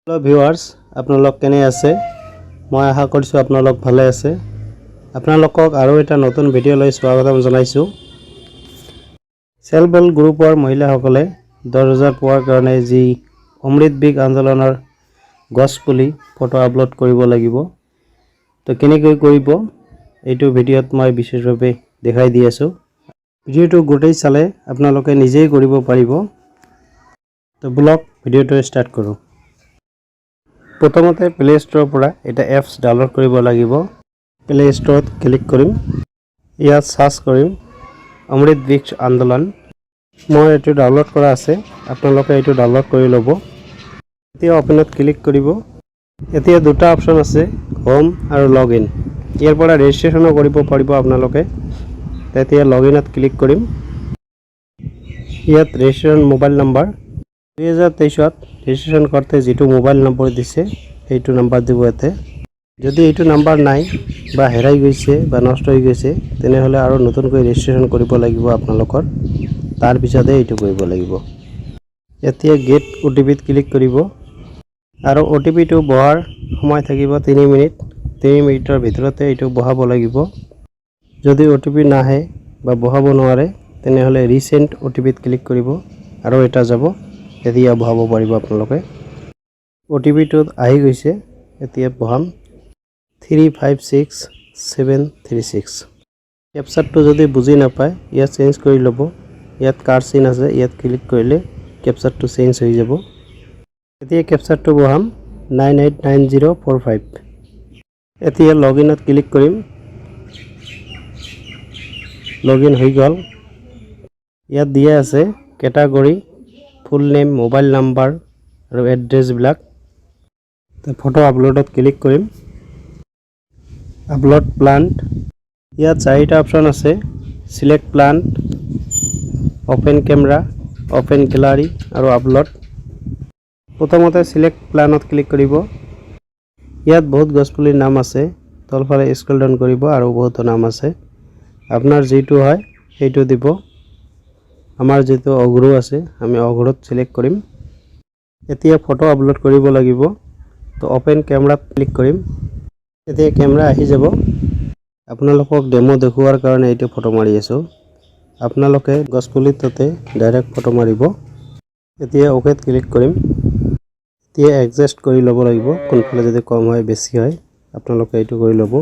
Hello viewers আপোনালোক কেনে আছে মই আশা কৰিছো আপোনালোক ভালে আছে আপোনালোকক আৰু এটা নতুন ভিডিও লৈ স্বাগতম জনাইছো সেলফ হেল্প গ্ৰুপৰ মহিলাসকলে 10000 পোৱাৰ কাৰণে যি অমৃত বিগ আন্দোলনৰ গছপুলি ফটো আপলোড কৰিব লাগিব তো কেনেকৈ কৰিব এইটো ভিডিওত মই বিশেষভাৱে দেখাই দি আছো ভিডিওটো গোটেই চালে আপোনালোকে নিজেই কৰিব পাৰিব তো ব্লগ ভিডিওটো ষ্টাৰ্ট কৰো প্ৰথমতে প্লে ষ্টৰৰ পৰা এটা এপছ ডাউনলোড কৰিব লাগিব প্লে ষ্টৰত ক্লিক কৰিম ইয়াত সাৰ্চ কৰিম অমৃত বৃক্ষ আন্দোলন মই এটো ডাউনলোড কৰা আছে আপোনালোকে এটো ডাউনলোড কৰি ল'ব এতিয়া ওপেনত ক্লিক কৰিব এতিয়া দুটা অপচন আছে হোম আৰু লগইন ইয়াৰ পৰা ৰেজিষ্ট্ৰেচন কৰিব পাৰিব আপোনালোকে তেতিয়া লগইনত ক্লিক কৰিম ইয়াত ৰেজিষ্ট্ৰেচন মোবাইল নম্বৰ 2023 ৰেজিষ্ট্ৰেচন কৰতে যেটো মোবাইল নম্বৰ দিছে এইটো নম্বৰ দিব এতে যদি এইটো নম্বৰ নাই বা হেৰাই গৈছে বা নষ্ট হৈ গৈছে তেনেহলে আৰু নতুনকৈ ৰেজিষ্ট্ৰেচন কৰিব লাগিব আপোনালোকৰ তাৰ পিছতে এইটো কৰিব লাগিব এতিয়া গেট ওটিপিত ক্লিক কৰিব আৰু ওটিপিটো বহাৰ সময় থাকিব 3 মিনিট 3 মিনিটৰ ভিতৰতে এইটো বহাব লাগিব যদি ওটিপি নাহে বা বহাব নোৱাৰে তেনেহলে ৰিসেন্ট ওটিপিত ক্লিক কৰিব আৰু এটা যাব এতিয়া বহাব পাৰিব আপোনালোকে ওটিপিটো আহি গৈছে এতিয়া বহাম 356736 ক্যাপচাৰটো যদি বুজি নাপায় ইয়াত চেঞ্জ কৰি ল'ব ইয়াত কাৰ্ড চিন আছে ইয়াত ক্লিক কৰিলে ক্যাপচাৰটো চেঞ্জ হৈ যাব এতিয়া ক্যাপচাৰটো বহাম 989045 এতিয়া লগইনত ক্লিক কৰিম লগইন হৈ গল ইয়াত দিয়া আছে category full name mobile number আৰু এড্ৰেছ বিলাক ফটো আপলোডত ক্লিক কৰিম আপলোড প্লান্ট ইয়াত চাৰিটা অপচন আছে select plant open camera open gallery আৰু আপলোড প্ৰথমতে সিলেক্ট প্লানত ক্লিক কৰিব ইয়াত বহুত গছপুলিৰ নাম আছে তলফালে স্ক্ৰল ডাউন কৰিব আৰু বহুত নাম আছে আপোনাৰ যেটো হয় সেইটো দিব আমাৰ যেটো অগ্ৰো আছে আমি অগ্ৰোত সিলেক্ট কৰিম এতিয়া ফটো আপলোড কৰিব লাগিব তো ওপেন ক্যামেৰাত ক্লিক কৰিম এতিয়া ক্যামেৰা আহি যাব আপোনালোকক ডেমো দেখুৱাৰ কাৰণে এইটো ফটো মাৰি আছো আপোনালোকে গছপুলিৰ ততে ডাইৰেক্ট ফটো মাৰিব এতিয়া ওকেত ক্লিক কৰিম এতিয়া এডজাস্ট কৰি ল'ব লাগিব কোনফালে যদি কম হয় বেছি হয় আপোনালোকে এইটো কৰি ল'ব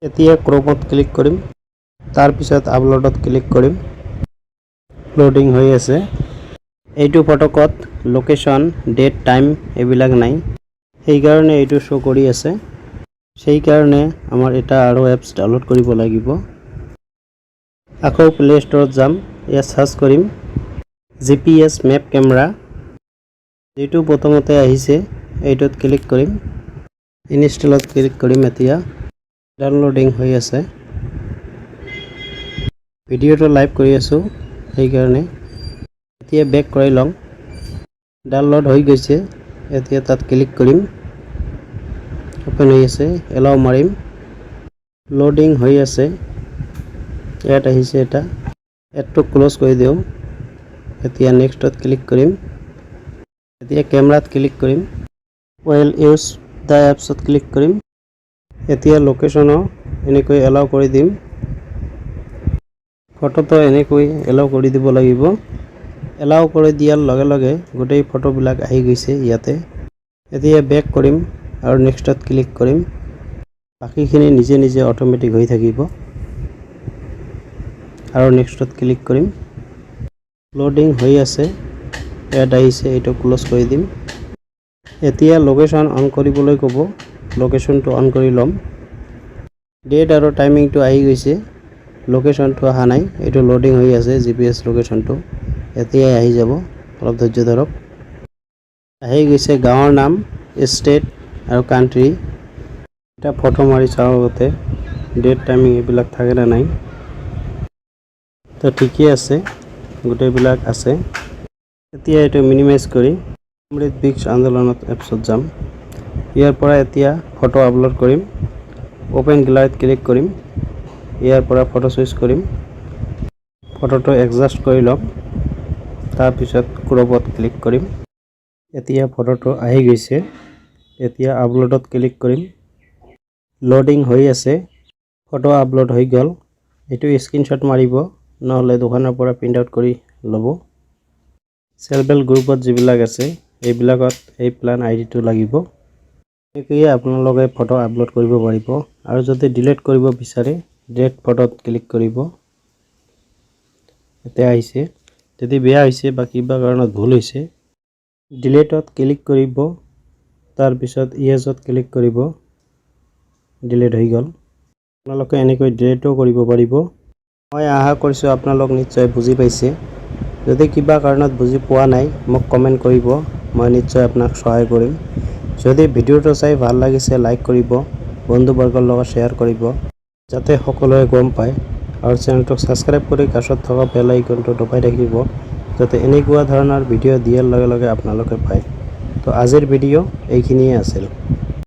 এতিয়া ক্ৰপত ক্লিক কৰিম তাৰ পিছত আপলোডত ক্লিক কৰিম লোডিং হৈ আছে এইটো ফটোকত লোকেশন ডেট টাইম এবিলাক নাই সেই কাৰণে এইটো শো কৰি আছে সেই কাৰণে আমাৰ এটা আৰু এপছ ডাউনলোড কৰিব লাগিব আকৌ প্লে ষ্টৰত যাম ইয়াত সাৰ্চ কৰিম জিপিএছ মেপ ক্যামেৰা যেটো প্ৰথমতে আহিছে এইটোত ক্লিক কৰিম ইনষ্টলত ক্লিক কৰিম এতিয়া ডাউনলোডিং হৈ আছে ভিডিওটো লাইভ কৰি আছো সেই কাৰণে এতিয়া বেক কৰি লম ডাউনলোড হৈ গৈছে এতিয়া তাত ক্লিক কৰিম ওপেন হৈ আছে এলাও মাৰিম লোডিং হৈ আছে ইয়াত আহিছে এটা এটো ক্লোজ কৰি দিও এতিয়া নেক্সটত ক্লিক কৰিম এতিয়া ক্যামেৰাত ক্লিক কৰিম ওয়েল ইউজ দা এপছত ক্লিক কৰিম এতিয়া লোকেশন এনেকৈ এলাও কৰি দিম ফটোটো এনেকৈ এলাও কৰি দিব লাগিব এলাও কৰি দিয়াৰ লগে লগে গোটেই ফটোবিলাক আহি গৈছে ইয়াতে এতিয়া বেক কৰিম আৰু নেক্সটত ক্লিক কৰিম বাকিখিনি নিজে নিজে অটোমেটিক হৈ থাকিব আৰু নেক্সটত ক্লিক কৰিম লোডিং হৈ আছে এড আহিছে এটো ক্লোজ কৰি দিম এতিয়া লোকেশন অন কৰিবলৈ ক'ব লোকেশনটো অন কৰি লম ডেট আৰু টাইমিংটো আহি গৈছে লোকেশনটো আহা নাই এটো লোডিং হৈ আছে জিপিএছ লোকেশনটো এতিয়া আহি যাব অলপ ধৈৰ্য ধৰক আহি গৈছে গাঁৱৰ নাম ষ্টেট আৰু কান্ট্ৰি এটা ফটো মাৰি চাও আগতে ডেট টাইমিং এবিলাক থাকে না নাই তো ঠিকই আছে গোটেইবিলাক আছে এতিয়া এটো মিনিমাইজ কৰি অমৃত বৃক্ষ আন্দোলনত এপছত যাম ইয়াৰ পৰা এতিয়া ফটো আপলোড কৰিম ওপেন গ্যালাৰিত ক্লিক কৰিম ইয়াৰ পৰা ফটো চুজ কৰিম ফটোটো এডজাস্ট কৰি লম তাৰ পিছত ক্ৰপত ক্লিক কৰিম এতিয়া ফটোটো আহি গৈছে। এতিয়া আপলোডত ক্লিক কৰিম। লোডিং হৈ আছে। ফটো আপলোড হৈ গ'ল। এইটো স্ক্ৰীনশ্বট মাৰিব, নহ'লে দোকানৰ পৰা প্ৰিণ্ট আউট কৰি ল'ব। চেল্ফ হেল্প গ্ৰুপত যিবিলাক আছে এইবিলাকত এই প্লান আইডিটো লাগিব। এনেকৈয়ে আপোনালোকে ফটো আপলোড কৰিব পাৰিব। আৰু যদি ডিলিট কৰিব বিচাৰে ডিলিট ফটোত ক্লিক কৰিব। এতিয়া আহিছে। যদি বেয়া হৈছে বা কিবা কাৰণত ভুল হৈছে ডিলিটত ক্লিক কৰিব, তাৰপিছত ইয়েছত ক্লিক কৰিব। ডিলিট হৈ গ'ল। আপোনালোকে এনেকৈ ডিলিটো কৰিব পাৰিব। মই আশা কৰিছোঁ আপোনালোক নিশ্চয় বুজি পাইছে। যদি কিবা কাৰণত বুজি পোৱা নাই মোক কমেণ্ট কৰিব, মই নিশ্চয় আপোনাক সহায় কৰিম। যদি ভিডিঅ'টো চাই ভাল লাগিছে লাইক কৰিব, বন্ধুবৰ্গৰ লগত শ্বেয়াৰ কৰিব, যাতে সকলোৱে গম পায়। আৰু চেনেলটোক ছাবস্ক্ৰাইব কৰি কাষত থকা বেল আইকনটো দবাই ৰাখিব, যাতে এনেকুৱা ধৰণৰ ভিডিঅ' দিয়াৰ লগে লগে আপোনালোকে পায়। তো আজিৰ ভিডিঅ' এইখিনিয়ে আছিল।